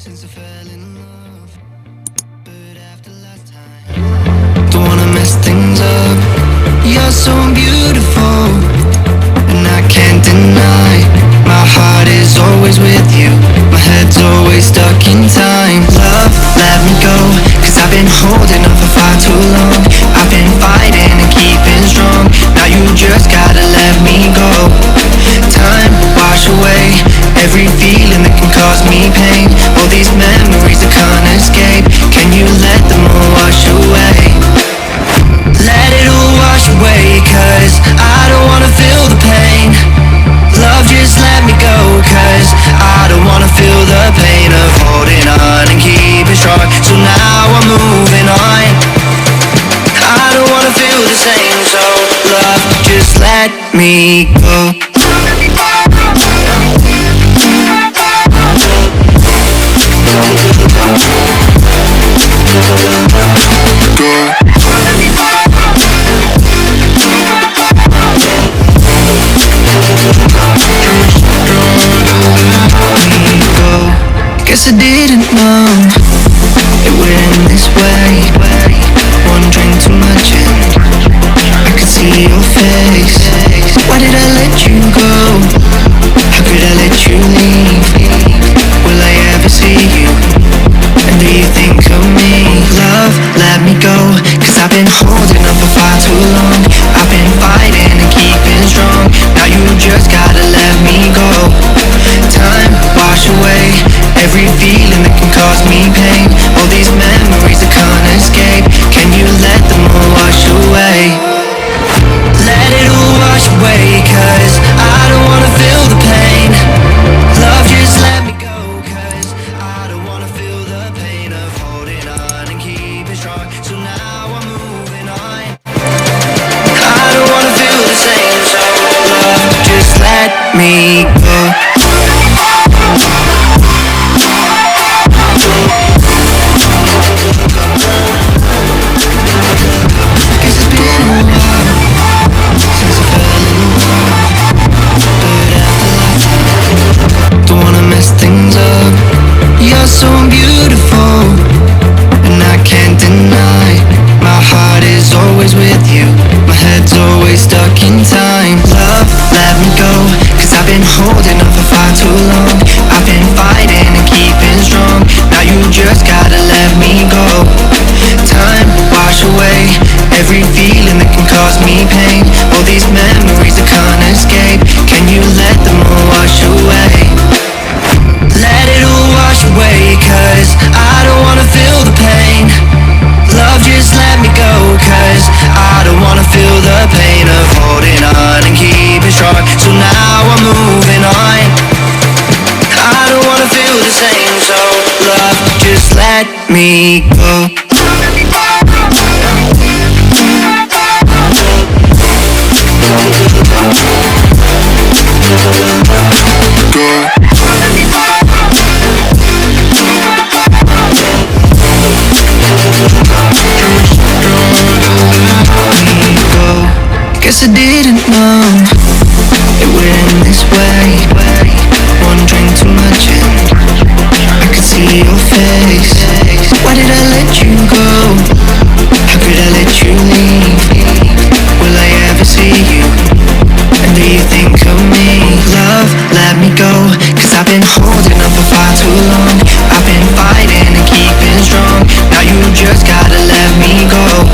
since I fell in love. But after last time, don't wanna mess things up. You're so beautiful, and I can't deny. My heart is always with you, my head's always stuck in time. Love, let me go, cause I've been holding on for far too long. I've been fighting and keeping strong, now you just gotta let me go. Time, wash away every feeling that can cause me pain. All these memories I can't escape, can you let them all wash away? Let it all wash away, cause I don't wanna feel the pain. Love, just let me go, cause I don't wanna feel the pain of holding on and keeping strong. So now I'm moving on, I don't wanna feel the same. So love, just let me go. Guess I didn't know it would end this way. One drink too much and I could see your face. Why did I let you go? How could I let you leave? Will I ever see you? And do you think of me? Love, let me go, cause I've been holding on for far too long. I've been fighting and keeping strong, now you just gotta let me go. Time, wash away every feeling that can cause me pain. All these memories I can't escape, can you let them all wash away? Let it all wash away, cause I don't wanna feel the pain. Love, just let me go, cause I don't wanna feel the pain of holding on and keeping strong. So now I'm moving on, I don't wanna feel the same. So love, just let me go. Things up. You're so beautiful, and I can't deny. My heart is always with you, my head's always stuck in time. Love, let me go, cause I've been holding on for far too long. I've been fighting and keeping strong, now you just gotta let me go. Time, wash away every feeling that can cause me pain. All these memories I can't escape, can you let them all wash away? Let it all wash away, cause I don't wanna feel the pain. Love, just let me go, cause I don't wanna feel the pain of holding on and keeping strong. So now I'm moving on, I don't wanna feel the same. So love, just let me go. Guess I didn't know it would end this way. One drink too much and I could see your face. Why did I let you go? How could I let you leave? Will I ever see you? And do you think of me? Love, let me go, cause I've been holding on for far too long. I've been fighting and keeping strong, now you just gotta let me go.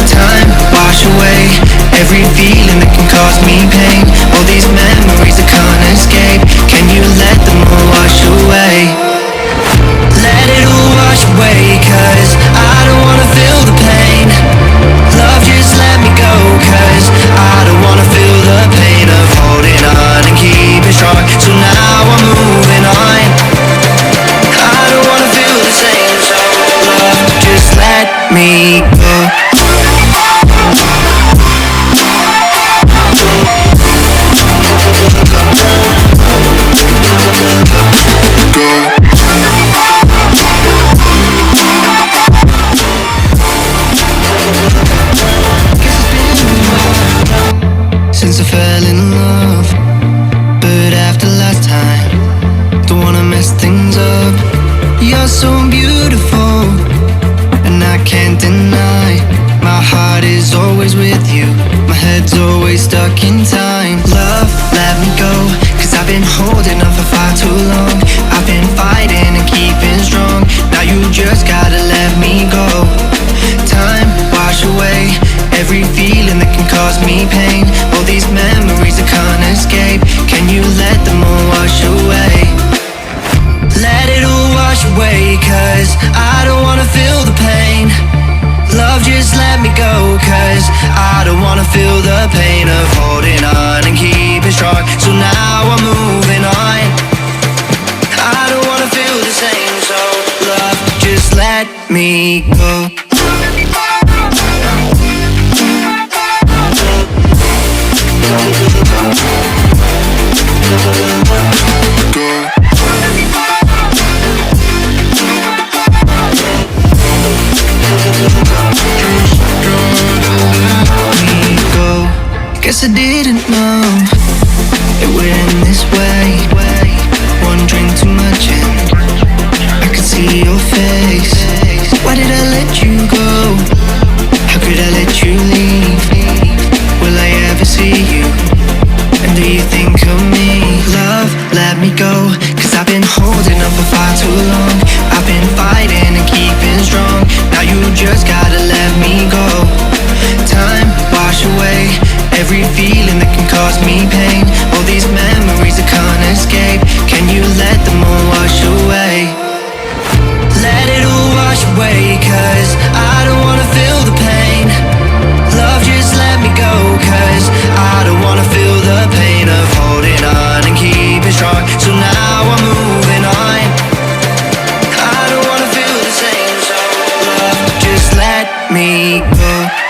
Time, wash away every feeling that can cause me pain. All these memories I can't escape, can you let them all wash away? Let it all wash away, cause I don't wanna feel the pain. Love, just let me go, cause I don't wanna feel the pain of holding on and keeping strong. So now I'm moving on, I don't wanna feel the same. So love, just let me go. Since I fell in love, but after last time, don't wanna mess things up. You're so beautiful, and I can't deny. My heart is always with you, my head's always stuck in time. Love, let me go, cause I've been holding on for far too long. I've been fighting and keeping strong, now you just gotta let me go. Time, wash away every feeling that can cause me pain. All these memories I can't escape, can you let them all wash away? Let it all wash away, cause I don't wanna feel the pain. Love, just let me go, cause I don't wanna feel the pain of holding on and keeping strong. So now I'm moving on, I don't wanna feel the same. So love, just let me go. Guess I didn't know it would end this way. One drink too much and I could see your face. Why did I let you go? How could I let you leave? Will I ever see you? And do you think of me? Love, let me go, cause I've been holding on for far too long. I've been fighting and keeping strong, now you just gotta let me go. Time, wash away every feeling that can cause me pain. All these memories I can't escape, can you let them all wash away? Let it all wash away, cause I don't wanna feel the pain. Love, just let me go, cause I don't wanna feel the pain of holding on and keeping strong. So now I'm moving on, I don't wanna feel the same. So love, just let me go.